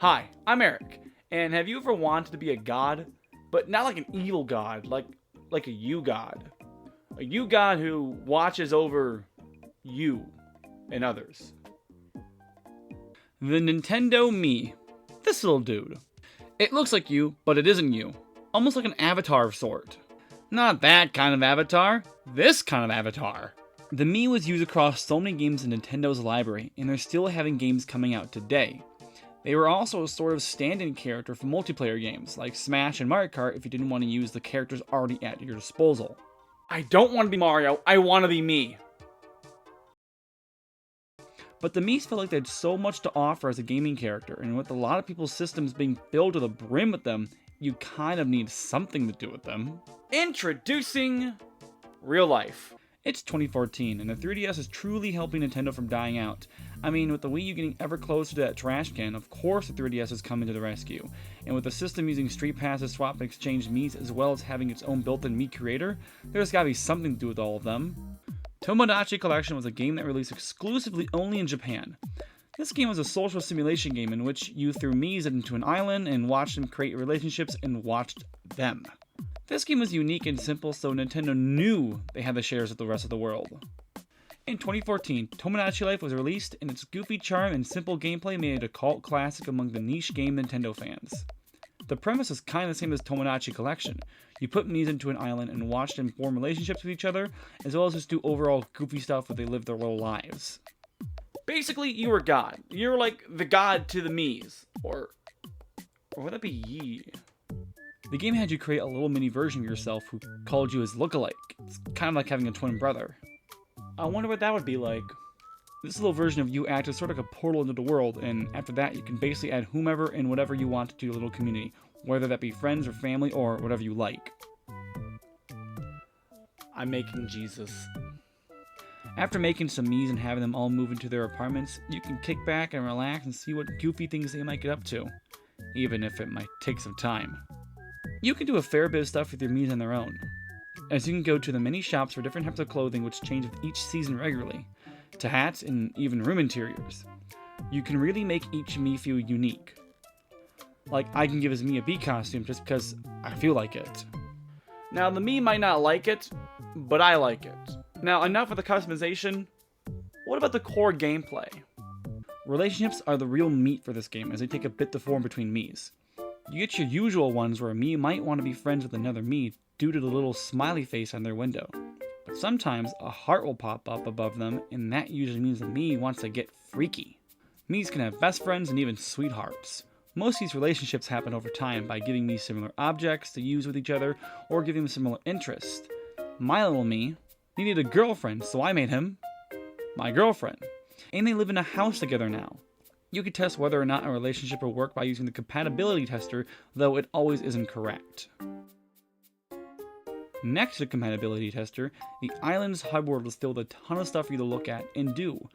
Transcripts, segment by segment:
Hi, I'm Eric, and have you ever wanted to be a god? But not like an evil god, like a you god. A you god who watches over you and others. The Nintendo Mii. This little dude. It looks like you, but it isn't you. Almost like an avatar of sort. Not that kind of avatar, this kind of avatar. The Mii was used across so many games in Nintendo's library, and they're still having games coming out today. They were also a sort of stand-in character for multiplayer games, like Smash and Mario Kart if you didn't want to use the characters already at your disposal. I don't want to be Mario, I want to be me. But the Mii's felt like they had so much to offer as a gaming character, and with a lot of people's systems being filled to the brim with them, you kind of need something to do with them. Introducing real life. It's 2014, and the 3DS is truly helping Nintendo from dying out. I mean, with the Wii U getting ever closer to that trash can, of course the 3DS is coming to the rescue. And with the system using Street Pass to swap and exchange Mii's as well as having its own built-in Mii creator, there's gotta be something to do with all of them. Tomodachi Collection was a game that released exclusively only in Japan. This game was a social simulation game in which you threw Mii's into an island and watched them create relationships and watched them. This game was unique and simple, so Nintendo knew they had the shares of the rest of the world. In 2014, Tomodachi Life was released, and its goofy charm and simple gameplay made it a cult classic among the niche game Nintendo fans. The premise is kind of the same as Tomodachi Collection. You put Mii's into an island and watch them form relationships with each other, as well as just do overall goofy stuff where they live their little lives. Basically, you were God. You're like the god to the Mii's. Or would that be ye? The game had you create a little mini version of yourself who called you his lookalike. It's kind of like having a twin brother. I wonder what that would be like. This little version of you acts as sort of like a portal into the world, and after that you can basically add whomever and whatever you want to your little community, whether that be friends or family or whatever you like. I'm making Jesus. After making some Mii's and having them all move into their apartments, you can kick back and relax and see what goofy things they might get up to, even if it might take some time. You can do a fair bit of stuff with your Mii's on their own, as you can go to the many shops for different types of clothing which change with each season regularly, to hats and even room interiors. You can really make each Mii feel unique. Like, I can give his Mii a bee costume just because I feel like it. Now, the Mii might not like it, but I like it. Now, enough with the customization. What about the core gameplay? Relationships are the real meat for this game, as they take a bit to form between Mii's. You get your usual ones where a Mii might want to be friends with another Mii due to the little smiley face on their window. But sometimes a heart will pop up above them, and that usually means the Mii wants to get freaky. Mii's can have best friends and even sweethearts. Most of these relationships happen over time by giving Mii similar objects to use with each other or giving them similar interests. My little Mii needed a girlfriend, so I made him my girlfriend. And they live in a house together now. You can test whether or not a relationship will work by using the compatibility tester, though it always isn't correct. Next to the compatibility tester, the island's hub world is filled with a ton of stuff for you to look at and do.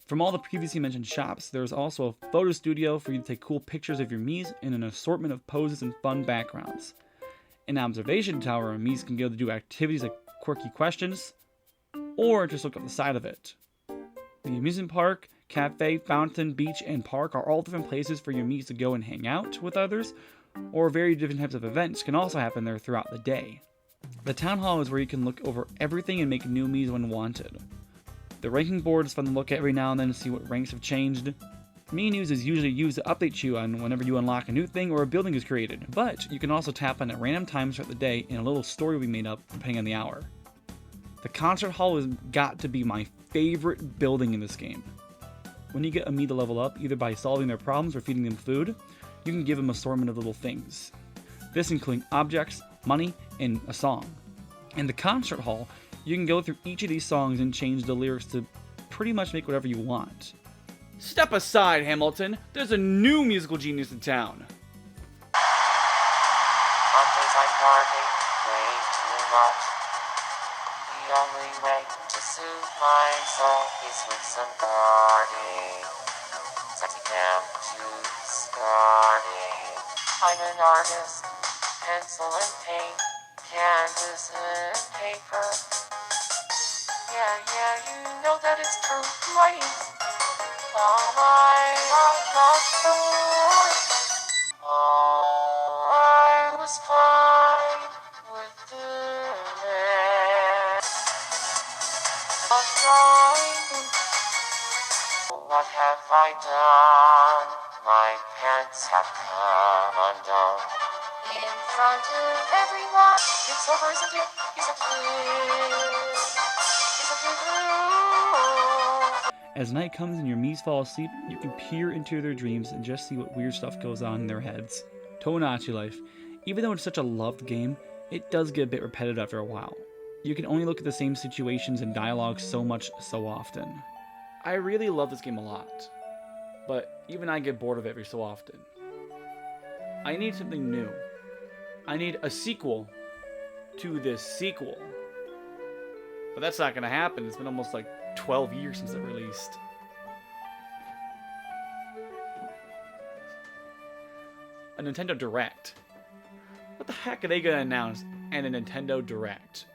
From all the previously mentioned shops, there's also a photo studio for you to take cool pictures of your Mii's and an assortment of poses and fun backgrounds. An observation tower where Mii's can go to do activities like quirky questions, or just look up the side of it. The amusement park, cafe, fountain, beach, and park are all different places for your Mii's to go and hang out with others, or very different types of events can also happen there throughout the day. The town hall is where you can look over everything and make new Mii's when wanted. The ranking board is fun to look at every now and then to see what ranks have changed. Mii News is usually used to update you on whenever you unlock a new thing or a building is created, but you can also tap on at random times throughout the day and a little story will be made up depending on the hour. The concert hall has got to be my favorite building in this game. When you get a Mii to level up, either by solving their problems or feeding them food, you can give them an assortment of little things. This including objects, money, and a song. In the concert hall, you can go through each of these songs and change the lyrics to pretty much make whatever you want. Step aside, Hamilton. There's a new musical genius in town. Mondays I'm partying way too much. The only way to soothe my soul is with some gardening. Sexy down to starting. I'm an artist, pencil and paint, canvas and paper. Yeah, you know that it's true, right? All my love, I done? My pants have come undone. In front of everyone. It's over, isn't it? Isn't it? Isn't it? As night comes and your Miis fall asleep, you can peer into their dreams and just see what weird stuff goes on in their heads. Tomodachi Life. Even though it's such a loved game, it does get a bit repetitive after a while. You can only look at the same situations and dialogue so much so often. I really love this game a lot, but even I get bored of it every so often. I need something new. I need a sequel to this sequel. But that's not going to happen. It's been almost like 12 years since it released. A Nintendo Direct. What the heck are they going to announce in a Nintendo Direct?